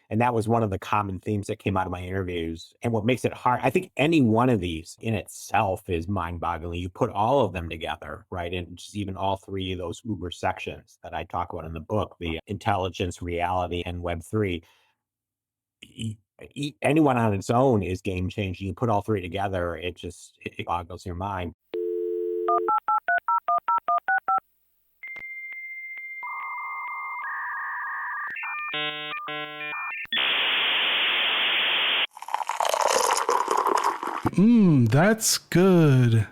And that was one of the common themes that came out of my interviews. And what makes it hard, I think any one of these in itself is mind boggling. You put all of them together, right? And just even all three of those Uber sections that I talk about in the book, the intelligence, reality, and Web3, anyone on its own is game changing. You put all three together, it boggles your mind. That's good.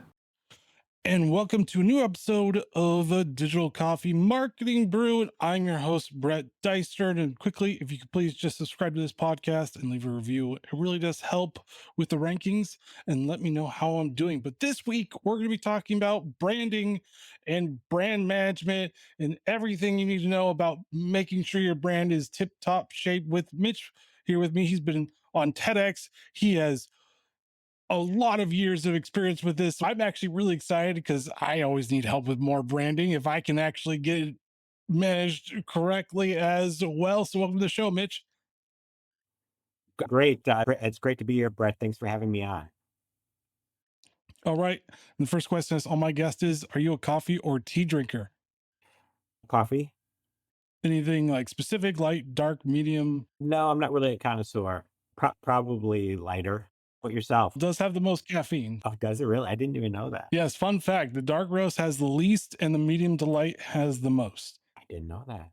And welcome to a new episode of a Digital Coffee Marketing Brew. And I'm your host, Brett Dystern. And quickly, if you could please just subscribe to this podcast and leave a review, it really does help with the rankings and let me know how I'm doing. But this week, we're going to be talking about branding and brand management and everything you need to know about making sure your brand is tip top shape with Mitch here with me. He's been on TEDx. He has a lot of years of experience with this. I'm actually really excited because I always need help with more branding if I can actually get it managed correctly as well. So welcome to the show, Mitch. Great. It's great to be here, Brett. Thanks for having me on. All right. And the first question is all my guest is, are you a coffee or tea drinker? Coffee? Anything like specific, light, dark, medium? No, I'm not really a connoisseur. Probably lighter. What yourself? Does have the most caffeine. Oh, does it really? I didn't even know that. Yes, fun fact, the dark roast has the least and the medium to light has the most. I didn't know that.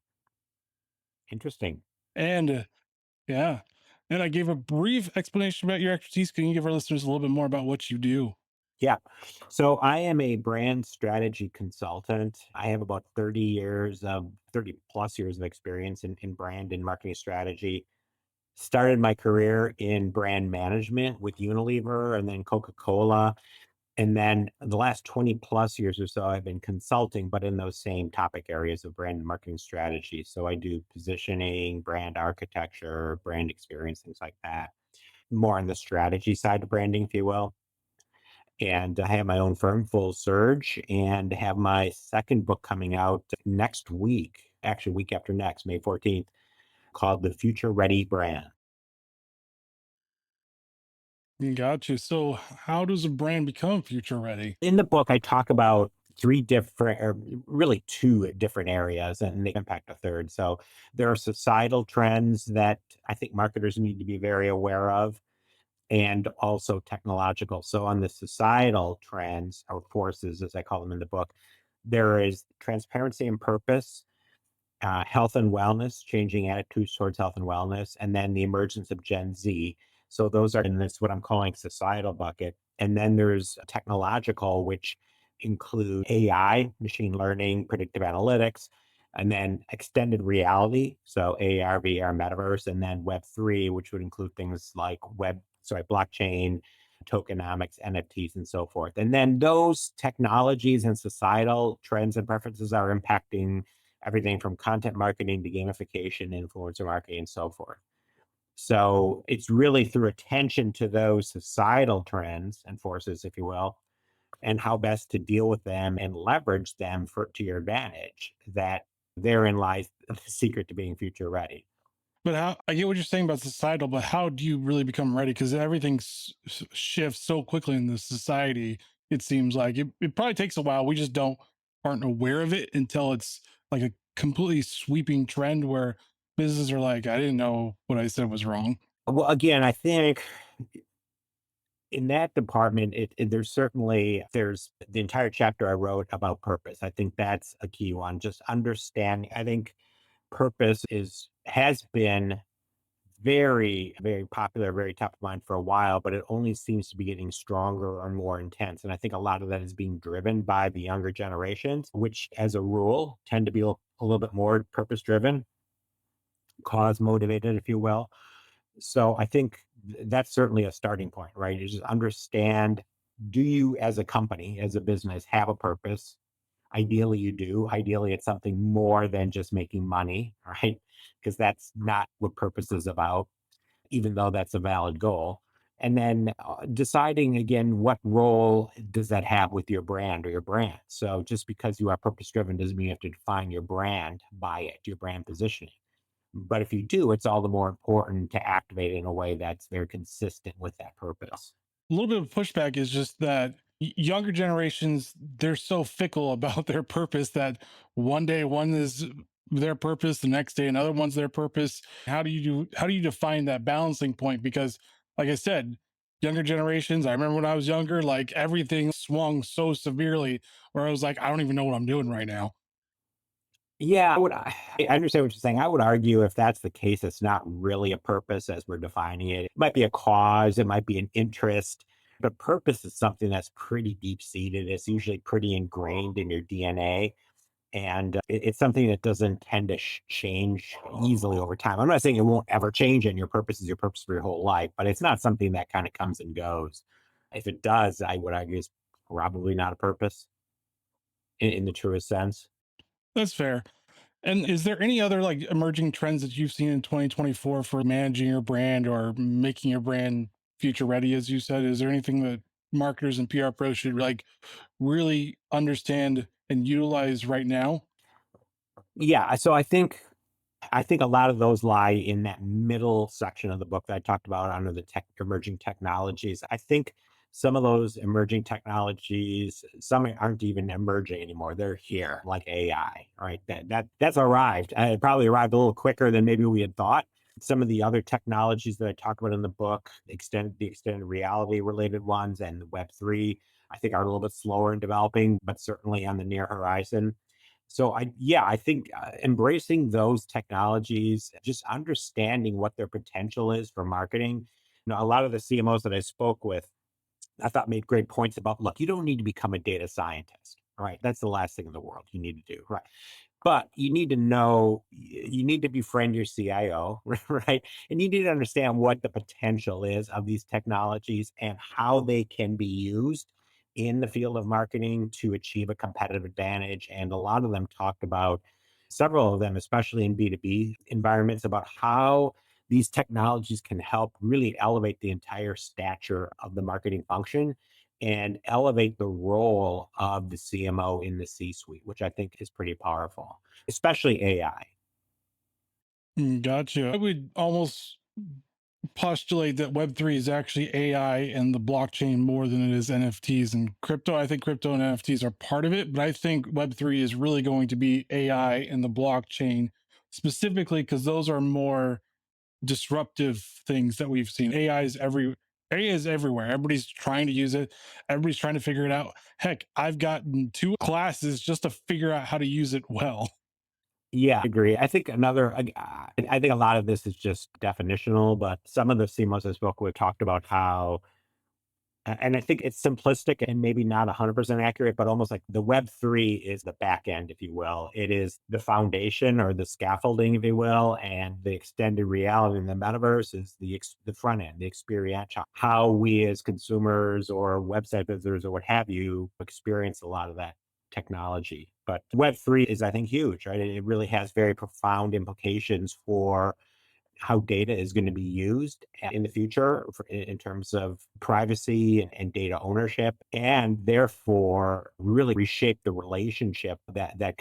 Interesting. And yeah. And I gave a brief explanation about your expertise. Can you give our listeners a little bit more about what you do? Yeah. So I am a brand strategy consultant. I have about 30 plus years of experience in brand and marketing strategy. Started my career in brand management with Unilever and then Coca-Cola. And then the last 20 plus years or so, I've been consulting, but in those same topic areas of brand and marketing strategy. So I do positioning, brand architecture, brand experience, things like that. More on the strategy side of branding, if you will. And I have my own firm, Full Surge, and have my second book coming out next week, actually, week after next, May 14th, called The Future Ready Brand. Got you. So, how does a brand become future ready? In the book, I talk about three different, or really two different areas, and they impact a third. So there are societal trends that I think marketers need to be very aware of, and also technological. So on the societal trends or forces, as I call them in the book, there is transparency and purpose, health and wellness, changing attitudes towards health and wellness, and then the emergence of Gen Z. So those are in this what I'm calling societal bucket. And then there's technological, which include AI, machine learning, predictive analytics, and then extended reality, so AR, VR, metaverse, and then Web3, which would include things like blockchain, tokenomics, NFTs, and so forth. And then those technologies and societal trends and preferences are impacting everything from content marketing to gamification, influencer marketing, and so forth. So it's really through attention to those societal trends and forces, if you will, and how best to deal with them and leverage them to your advantage that therein lies the secret to being future ready. But how I get what you're saying about societal, but how do you really become ready? Because everything shifts so quickly in the society. It seems like it probably takes a while. We just aren't aware of it until it's like a completely sweeping trend where businesses are like, I didn't know what I said was wrong. Well, again, I think in that department, there's the entire chapter I wrote about purpose. I think that's a key one. Just understanding. I think purpose has been very, very popular, very top of mind for a while, but it only seems to be getting stronger and more intense. And I think a lot of that is being driven by the younger generations, which, as a rule, tend to be a little bit more purpose driven, cause motivated, if you will. So I think that's certainly a starting point, right? You just understand, do you as a company, as a business, have a purpose? Ideally, you do. Ideally, it's something more than just making money, right? Because that's not what purpose is about, even though that's a valid goal. And then deciding again, what role does that have with your brand or your brand? So just because you are purpose driven doesn't mean you have to define your brand by it, your brand positioning. But if you do, it's all the more important to activate it in a way that's very consistent with that purpose. A little bit of pushback is just that younger generations, they're so fickle about their purpose that one day one is their purpose, the next day another one's their purpose. How do you define that balancing point? Because like I said, younger generations, I remember when I was younger, like everything swung so severely where I was like, I don't even know what I'm doing right now. Yeah, I understand what you're saying. I would argue if that's the case, it's not really a purpose as we're defining it. It might be a cause, it might be an interest, but purpose is something that's pretty deep seated. It's usually pretty ingrained in your DNA. And it's something that doesn't tend to change easily over time. I'm not saying it won't ever change and your purpose is your purpose for your whole life, but it's not something that kind of comes and goes. If it does, I would argue it's probably not a purpose in the truest sense. That's fair. And is there any other like emerging trends that you've seen in 2024 for managing your brand or making your brand future ready, as you said? Is there anything that marketers and PR pros should like really understand and utilize right now? Yeah, so I think a lot of those lie in that middle section of the book that I talked about under the emerging technologies. I think some of those emerging technologies, some aren't even emerging anymore. They're here, like AI, right? That's arrived. It probably arrived a little quicker than maybe we had thought. Some of the other technologies that I talk about in the book, the extended reality related ones and the Web3, I think are a little bit slower in developing, but certainly on the near horizon. So I think embracing those technologies, just understanding what their potential is for marketing. A lot of the CMOs that I spoke with, I thought made great points about, look, you don't need to become a data scientist, right? That's the last thing in the world you need to do, right? But you need to know, you need to befriend your CIO, right? And you need to understand what the potential is of these technologies and how they can be used in the field of marketing to achieve a competitive advantage. And a lot of them talked about, several of them, especially in B2B environments, about how these technologies can help really elevate the entire stature of the marketing function and elevate the role of the CMO in the C suite, which I think is pretty powerful, especially AI. Gotcha. I would almost postulate that Web3 is actually AI and the blockchain more than it is NFTs and crypto. I think crypto and NFTs are part of it, but I think Web3 is really going to be AI and the blockchain specifically because those are more disruptive things that we've seen. AI is everywhere. Everybody's trying to use it. Everybody's trying to figure it out. Heck, I've gotten 2 classes just to figure out how to use it well. Yeah, I agree. I think a lot of this is just definitional, but some of the CMOs I spoke with talked about how and I think it's simplistic and maybe not 100% accurate, but almost like the Web3 is the back end, if you will. It is the foundation or the scaffolding, if you will, and the extended reality in the metaverse is the front end, the experiential, how we as consumers or website visitors or what have you experience a lot of that technology. But Web3 is, I think, huge, right? It really has very profound implications for how data is going to be used in the future in terms of privacy and data ownership, and therefore really reshape the relationship that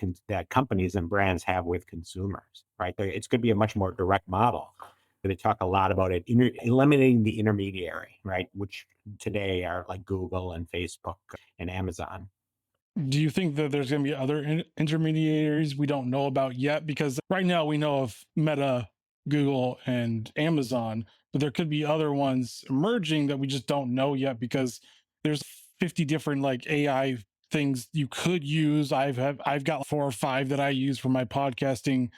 companies and brands have with consumers. Right, it's going to be a much more direct model. They talk a lot about it eliminating the intermediary, right, which today are like Google and Facebook and Amazon. Do you think that there's going to be other intermediaries we don't know about yet? Because right now we know of Meta, Google, and Amazon, but there could be other ones emerging that we just don't know yet because there's 50 different like AI things you could use. I've got 4 or 5 that I use for my podcasting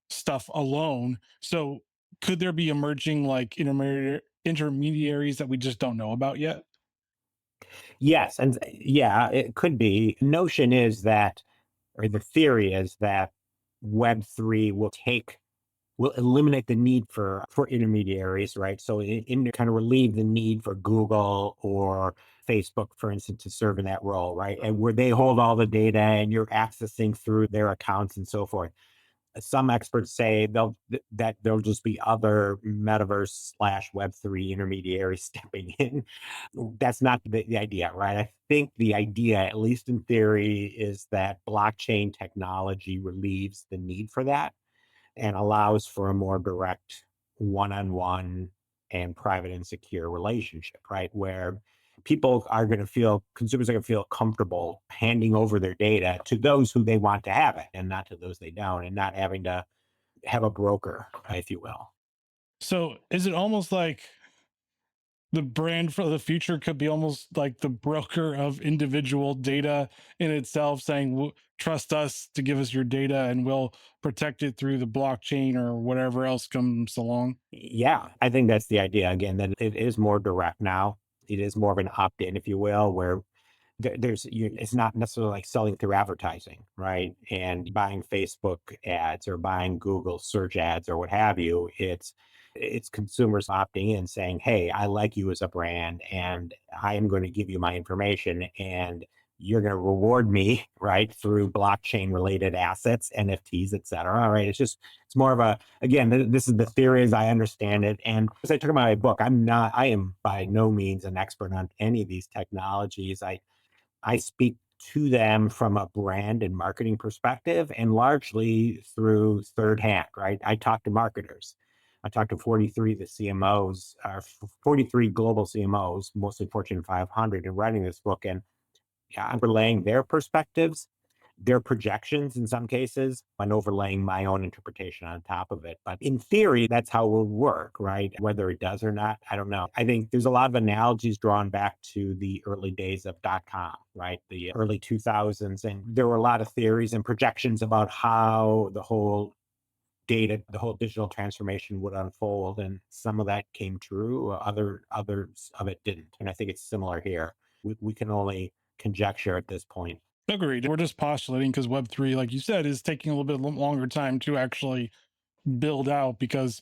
stuff alone. So could there be emerging like intermediaries that we just don't know about yet? Yes, and yeah, it could be. Notion is that, or the theory is that Web3 will eliminate the need for intermediaries, right? So kind of relieve the need for Google or Facebook, for instance, to serve in that role, right? And where they hold all the data and you're accessing through their accounts and so forth. Some experts say that there'll just be other metaverse slash Web3 intermediaries stepping in. That's not the idea, right? I think the idea, at least in theory, is that blockchain technology relieves the need for that and allows for a more direct one-on-one and private and secure relationship, right? Where consumers are going to feel comfortable handing over their data to those who they want to have it and not to those they don't, and not having to have a broker, if you will. So is it almost like the brand for the future could be almost like the broker of individual data in itself, saying, trust us to give us your data and we'll protect it through the blockchain or whatever else comes along? Yeah, I think that's the idea again, that it is more direct now. It is more of an opt-in, if you will, where it's not necessarily like selling through advertising, right? And buying Facebook ads or buying Google search ads or what have you. It's consumers opting in saying, "Hey, I like you as a brand, and I am going to give you my information, and you're going to reward me, right, through blockchain related assets, NFTs, et cetera." All right. It's more of a, again, this is the theory as I understand it. And as I talk about my book, I am by no means an expert on any of these technologies. I speak to them from a brand and marketing perspective and largely through third hand, right? I talk to marketers. I talked to 43 of the CMOs, 43 global CMOs, mostly Fortune 500, in writing this book. And yeah, I'm relaying their perspectives, their projections in some cases, and overlaying my own interpretation on top of it. But in theory, that's how it will work, right? Whether it does or not, I don't know. I think there's a lot of analogies drawn back to the early days of .com, right? The early 2000s. And there were a lot of theories and projections about how the whole digital transformation would unfold. And some of that came true, others of it didn't. And I think it's similar here. We can only conjecture at this point. Agreed. We're just postulating because Web3, like you said, is taking a little bit longer time to actually build out because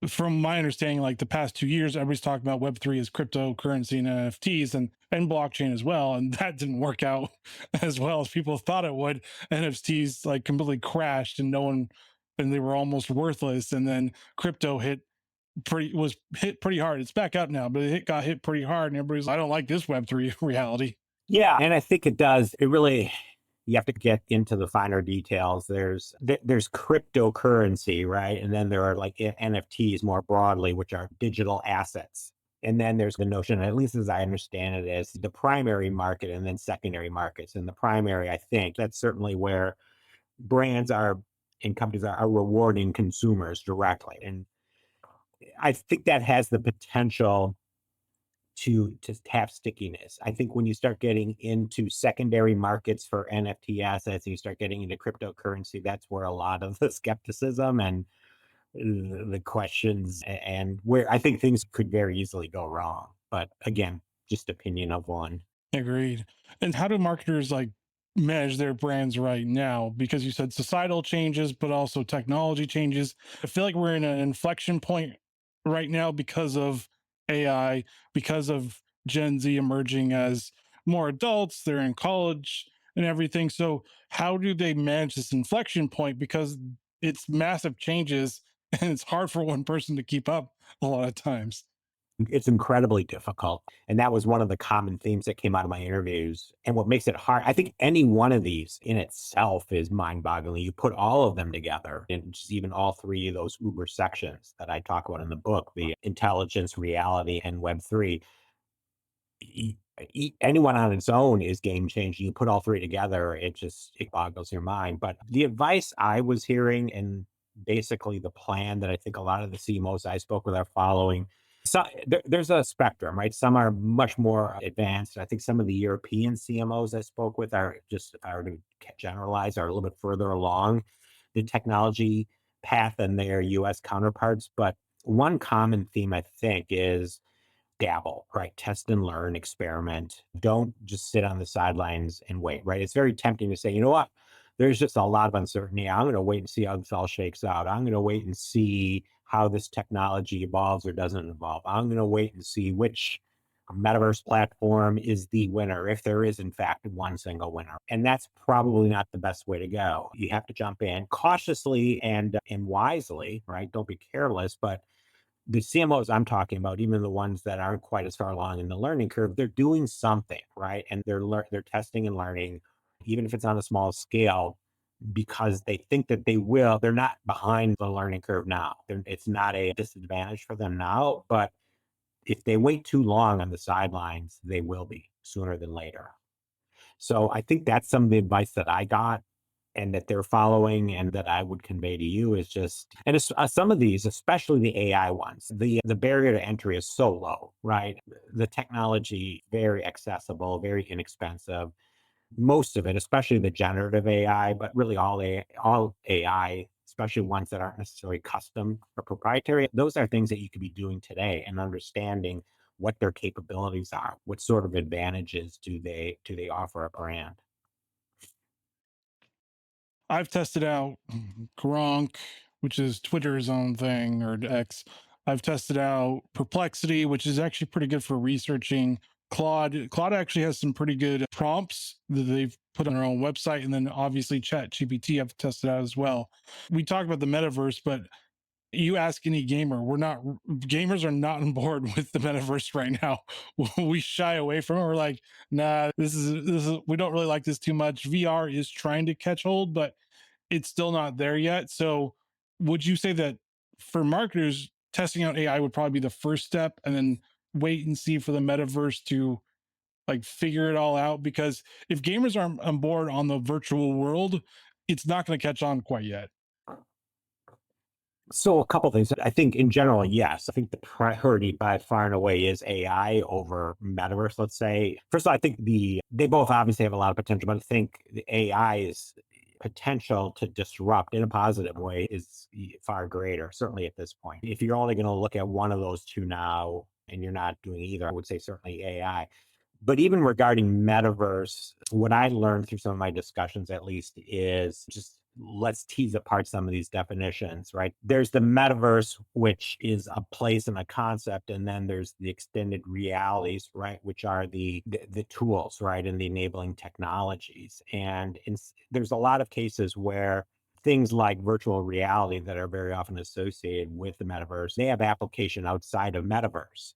from my understanding, like the past 2 years, everybody's talking about Web3 as cryptocurrency and NFTs and blockchain as well. And that didn't work out as well as people thought it would. NFTs like completely crashed and and they were almost worthless. And then crypto was hit pretty hard. It's back up now, but it got hit pretty hard. And everybody's like, I don't like this Web3 reality. Yeah, and I think it does. It really, you have to get into the finer details. There's cryptocurrency, right? And then there are like NFTs more broadly, which are digital assets. And then there's the notion, at least as I understand it, as the primary market and then secondary markets. And the primary, I think that's certainly where brands are and companies are rewarding consumers directly. And I think that has the potential to have stickiness. I think when you start getting into secondary markets for NFT assets and you start getting into cryptocurrency, that's where a lot of the skepticism and the questions and where I think things could very easily go wrong. But again, just opinion of one. Agreed. And how do marketers like manage their brands right now? Because you said societal changes, but also technology changes. I feel like we're in an inflection point right now because of AI, because of Gen Z emerging as more adults, they're in college and everything. So, how do they manage this inflection point? Because it's massive changes and it's hard for one person to keep up a lot of times. It's incredibly difficult. And that was one of the common themes that came out of my interviews. And what makes it hard, I think any one of these in itself is mind boggling. You put all of them together, and just even all three of those Uber sections that I talk about in the book, the intelligence, reality, and Web3, anyone on its own is game changing. You put all three together, it boggles your mind. But the advice I was hearing, and basically the plan that I think a lot of the CMOs I spoke with are following. So there's a spectrum, right? Some are much more advanced. I think some of the European CMOs I spoke with are just, if I were to generalize, are a little bit further along the technology path than their US counterparts. But one common theme I think is dabble, right? Test and learn, experiment. Don't just sit on the sidelines and wait, right? It's very tempting to say, you know what? There's just a lot of uncertainty. I'm going to wait and see how this all shakes out. I'm going to wait and see how this technology evolves or doesn't evolve. I'm going to wait and see which metaverse platform is the winner, if there is, in fact, one single winner. And that's probably not the best way to go. You have to jump in cautiously and wisely, right? Don't be careless, but the CMOs I'm talking about, even the ones that aren't quite as far along in the learning curve, they're doing something, right? And they're testing and learning, even if it's on a small scale. because they think that they will. They're not behind the learning curve now. It's not a disadvantage for them now, but if they wait too long on the sidelines, they will be sooner than later. So I think that's some of the advice that I got and that they're following and that I would convey to you is just, and it's, some of these, especially the AI ones, the barrier to entry is so low, right? The technology very accessible, very inexpensive. Most of it, especially the generative AI, but really all AI, especially ones that aren't necessarily custom or proprietary, those are things that you could be doing today and understanding what their capabilities are, what sort of advantages do they offer a brand. I've tested out Gronk, which is Twitter's own thing, or X. I've tested out Perplexity, which is actually pretty good for researching. Claude actually has some pretty good prompts that they've put on their own website. And then obviously Chat GPT I've tested out as well. We talked about the metaverse, but you ask any gamer, we're not gamers are not on board with the metaverse right now. We shy away from it. We're like, nah, this is we don't really like this too much. VR is trying to catch hold, but it's still not there yet. So would you say that for marketers, testing out AI would probably be the first step, and then wait and see for the metaverse to like figure it all out? Because if gamers aren't on board on the virtual world, it's not going to catch on quite yet. So a couple things. I think in general, yes. I think the priority by far and away is AI over metaverse, let's say. First of all, I think they both obviously have a lot of potential, but I think the AI's potential to disrupt in a positive way is far greater, certainly at this point. If you're only going to look at one of those two now and you're not doing either, I would say certainly AI. But even regarding metaverse, what I learned through some of my discussions, at least, is just let's tease apart some of these definitions, right? There's the metaverse, which is a place and a concept, and then there's the extended realities, right, which are the tools, right, and the enabling technologies. And there's a lot of cases where things like virtual reality that are very often associated with the metaverse, they have application outside of metaverse.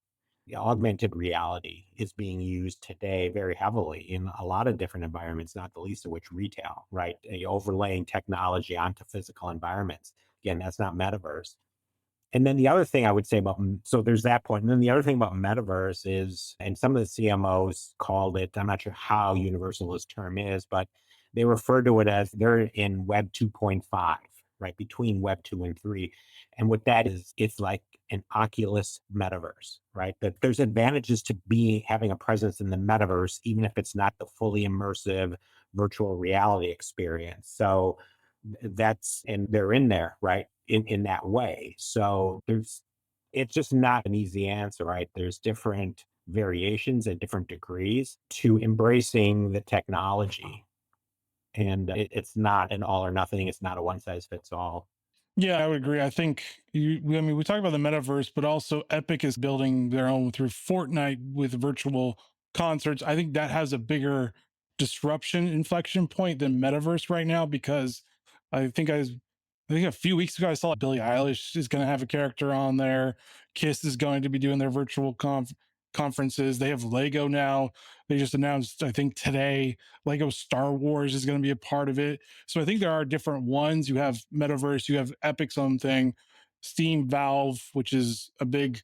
The augmented reality is being used today very heavily in a lot of different environments, not the least of which retail, right? Overlaying technology onto physical environments. Again, that's not metaverse. And then the other thing I would say about, so there's that point. And then the other thing about metaverse is, and some of the CMOs called it, I'm not sure how universal this term is, but they refer to it as they're in Web 2.5, right? Between Web 2 and 3. And what that is, it's like an Oculus metaverse, right? That there's advantages to having a presence in the metaverse, even if it's not the fully immersive virtual reality experience. So and they're in there, right? In that way. So it's just not an easy answer, right? There's different variations at different degrees to embracing the technology. And it's not an all or nothing. It's not a one size fits all. Yeah, I would agree. I think I mean, we talk about the metaverse, but also Epic is building their own through Fortnite with virtual concerts. I think that has a bigger disruption inflection point than metaverse right now, because I think I think a few weeks ago I saw Billie Eilish is going to have a character on there. Kiss is going to be doing their virtual conferences. They have Lego now. They just announced, I think today, Lego Star Wars is going to be a part of it. So I think there are different ones. You have Metaverse, you have Epic's own thing, Steam, Valve, which is a big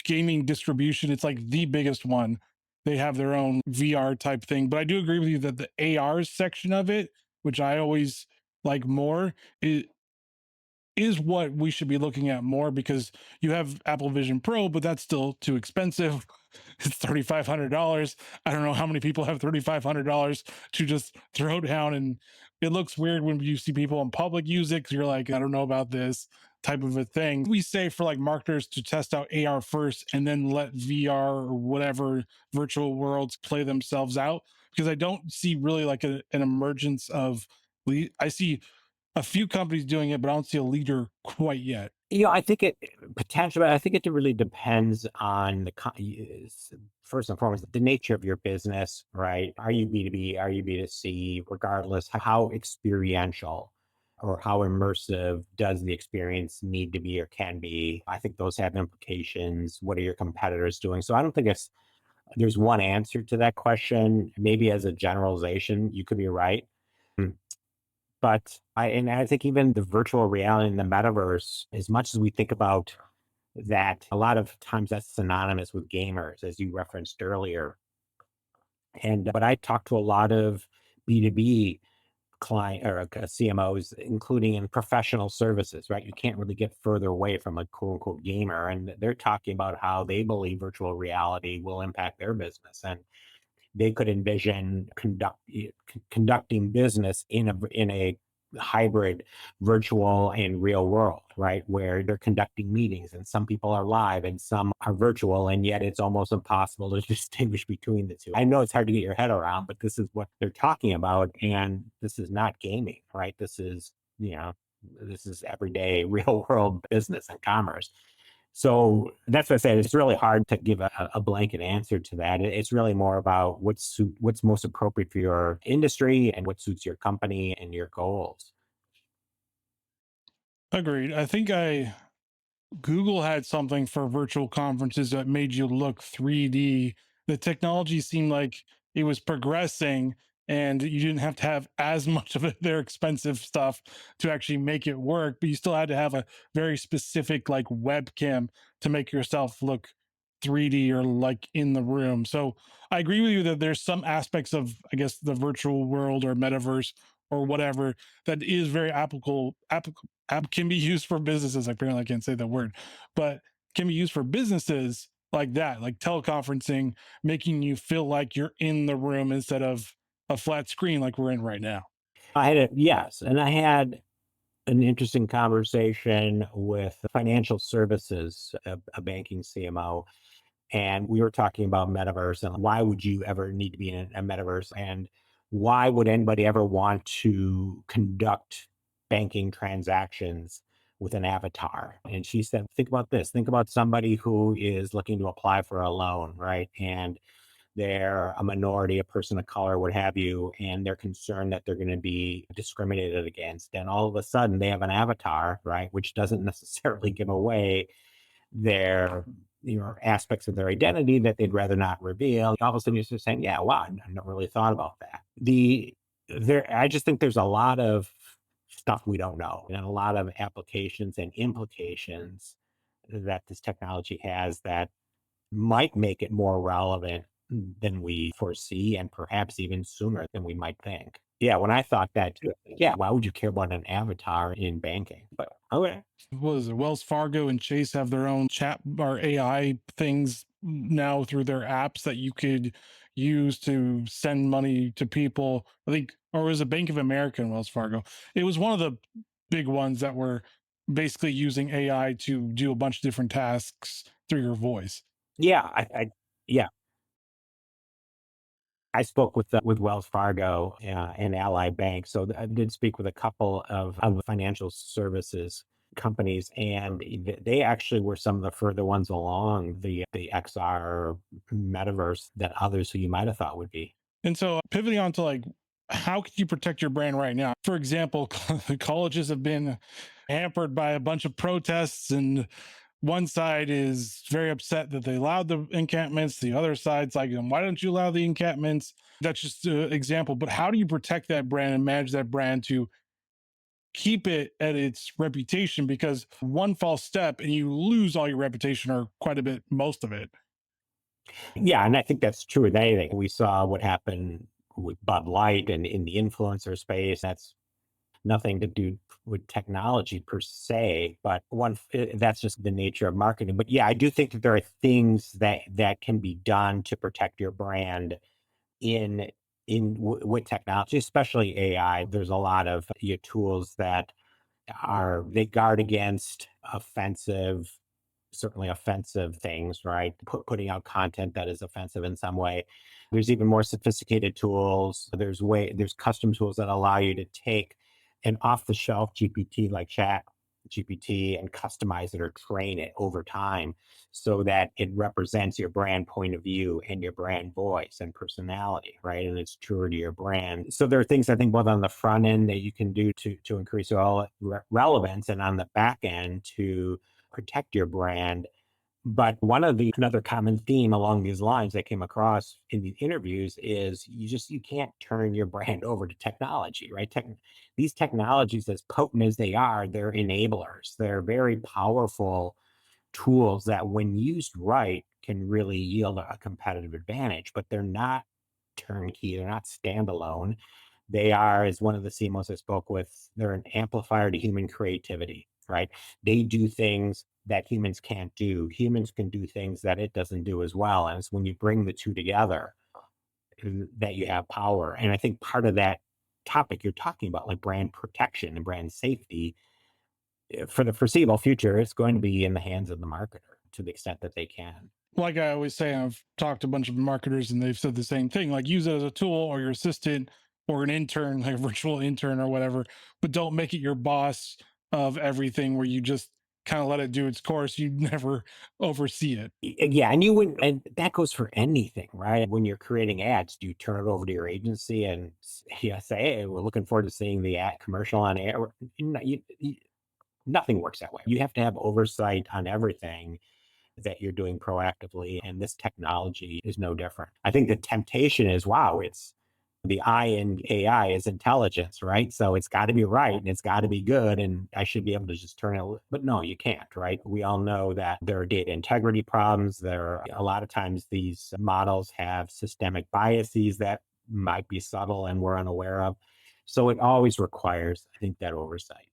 gaming distribution. It's like the biggest one. They have their own VR type thing. But I do agree with you that the AR section of it, which I always like more, is what we should be looking at more, because you have Apple Vision Pro, but that's still too expensive. It's $3,500. I don't know how many people have $3,500 to just throw down, and it looks weird when you see people in public use it because you're like, I don't know about this type of a thing. We say for like marketers to test out AR first and then let VR or whatever virtual worlds play themselves out, because I don't see really like an emergence of. I see a few companies doing it, but I don't see a leader quite yet. I think it potentially, I think it really depends on first and foremost, the nature of your business, right? Are you B2B? Are you B2C? Regardless, how experiential or how immersive does the experience need to be or can be? I think those have implications. What are your competitors doing? So I don't think there's one answer to that question. Maybe as a generalization, you could be right. And I think even the virtual reality and the metaverse, as much as we think about that, a lot of times that's synonymous with gamers, as you referenced earlier. But I talked to a lot of B2B client or CMOs, including in professional services, right? You can't really get further away from a quote unquote gamer. And they're talking about how they believe virtual reality will impact their business. And they could envision conducting business in a hybrid virtual and real world, right, where they're conducting meetings and some people are live and some are virtual, and yet it's almost impossible to distinguish between the two. I know it's hard to get your head around, but this is what they're talking about, and this is not gaming, right? This is everyday real world business and commerce. So that's what I said. It's really hard to give a blanket answer to that. It's really more about what's most appropriate for your industry and what suits your company and your goals. Agreed. I think I Google had something for virtual conferences that made you look 3D. The technology seemed like it was progressing and you didn't have to have as much of their expensive stuff to actually make it work, but you still had to have a very specific like webcam to make yourself look 3D or like in the room. So I agree with you that there's some aspects of, I guess, the virtual world or metaverse or whatever that is very applicable can be used for businesses. Apparently, I can't say that word, but can be used for businesses like that, like teleconferencing, making you feel like you're in the room instead of a flat screen like we're in right now. Yes, and I had an interesting conversation with financial services, a banking CMO, and we were talking about metaverse and why would you ever need to be in a metaverse, and why would anybody ever want to conduct banking transactions with an avatar? And she said, think about this. Think about somebody who is looking to apply for a loan, right? And they're a minority, a person of color, what have you, and they're concerned that they're going to be discriminated against. And all of a sudden, they have an avatar, right, which doesn't necessarily give away their aspects of their identity that they'd rather not reveal. All of a sudden, you're just saying, "Yeah, wow, I never really thought about that." I just think there's a lot of stuff we don't know, and a lot of applications and implications that this technology has that might make it more relevant than we foresee, and perhaps even sooner than we might think. Yeah, when I thought that too, yeah, why would you care about an avatar in banking? But okay. What is it? Wells Fargo and Chase have their own chat or AI things now through their apps that you could use to send money to people. I think, or was it Bank of America and Wells Fargo? It was one of the big ones that were basically using AI to do a bunch of different tasks through your voice. Yeah, yeah, I spoke with Wells Fargo and Ally Bank, so I did speak with a couple of financial services companies, and they actually were some of the further ones along the XR metaverse than others who you might have thought would be. And so pivoting on to like, how can you protect your brand right now? For example, colleges have been hampered by a bunch of protests, and one side is very upset that they allowed the encampments. The other side's like, why don't you allow the encampments? That's just an example. But how do you protect that brand and manage that brand to keep it at its reputation? Because one false step and you lose all your reputation or quite a bit, most of it. Yeah, and I think that's true with anything. We saw what happened with Bud Light and in the influencer space. That's nothing to do with technology per se, but that's just the nature of marketing. But yeah, I do think that there are things that can be done to protect your brand in with technology, especially AI. There's a lot of tools that they guard against certainly offensive things, right? Putting out content that is offensive in some way. There's even more sophisticated tools. There's custom tools that allow you to take an off-the-shelf GPT like Chat GPT and customize it or train it over time so that it represents your brand point of view and your brand voice and personality, right? And it's truer to your brand. So there are things I think both on the front end that you can do to increase all relevance, and on the back end to protect your brand. But another common theme along these lines that came across in the interviews is you can't turn your brand over to technology, right? These technologies, as potent as they are, they're enablers. They're very powerful tools that, when used right, can really yield a competitive advantage. But they're not turnkey. They're not standalone. They are, as one of the CMOs I spoke with, they're an amplifier to human creativity, right? They do things that humans can't do. Humans can do things that it doesn't do as well. And it's when you bring the two together that you have power. And I think part of that topic you're talking about, like brand protection and brand safety, for the foreseeable future, it's going to be in the hands of the marketer to the extent that they can. Like I always say, I've talked to a bunch of marketers and they've said the same thing, like use it as a tool or your assistant or an intern, like a virtual intern or whatever, but don't make it your boss of everything where you just kind of let it do its course. You never oversee it. Yeah, and you wouldn't, and that goes for anything, right? When you're creating ads, do you turn it over to your agency and yeah, say, "Hey, we're looking forward to seeing the ad commercial on air"? Nothing works that way. You have to have oversight on everything that you're doing proactively, and this technology is no different. I think the temptation is, wow, it's the I in AI is intelligence, right? So it's got to be right and it's got to be good, and I should be able to just turn it. But no, you can't, right? We all know that there are data integrity problems. There are a lot of times these models have systemic biases that might be subtle and we're unaware of. So it always requires, I think, that oversight.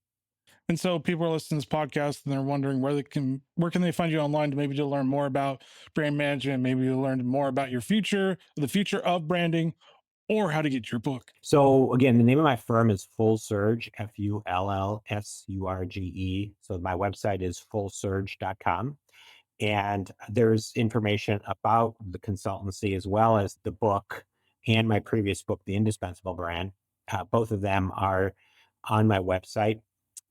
And so people are listening to this podcast and they're wondering where can they find you online to maybe to learn more about brand management, maybe to learn more about your future, the future of branding, or how to get your book. So again, the name of my firm is Full Surge, FULLSURGE. So my website is fullsurge.com. And there's information about the consultancy as well as the book and my previous book, The Indispensable Brand. Both of them are on my website,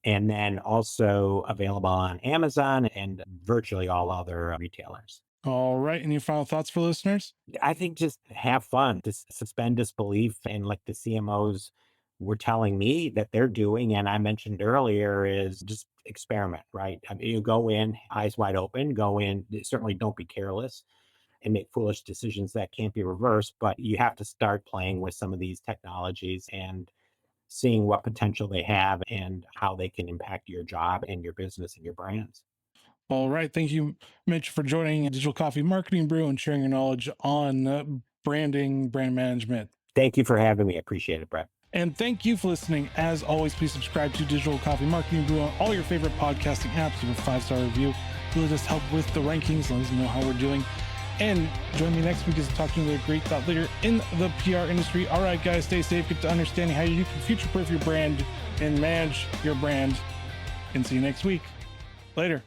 and then also available on Amazon and virtually all other retailers. All right. Any final thoughts for listeners? I think just have fun, just suspend disbelief. And like the CMOs were telling me that they're doing, and I mentioned earlier, is just experiment, right? I mean, you go in eyes wide open, go in, certainly don't be careless and make foolish decisions that can't be reversed, but you have to start playing with some of these technologies and seeing what potential they have and how they can impact your job and your business and your brands. All right. Thank you, Mitch, for joining Digital Coffee Marketing Brew and sharing your knowledge on branding, brand management. Thank you for having me. I appreciate it, Brett. And thank you for listening. As always, please subscribe to Digital Coffee Marketing Brew on all your favorite podcasting apps. Give a 5-star review. Really just help with the rankings. Let us know how we're doing. And join me next week as I talk to another great thought leader in the PR industry. All right, guys, stay safe. Get to understanding how you can future-proof your brand and manage your brand. And see you next week. Later.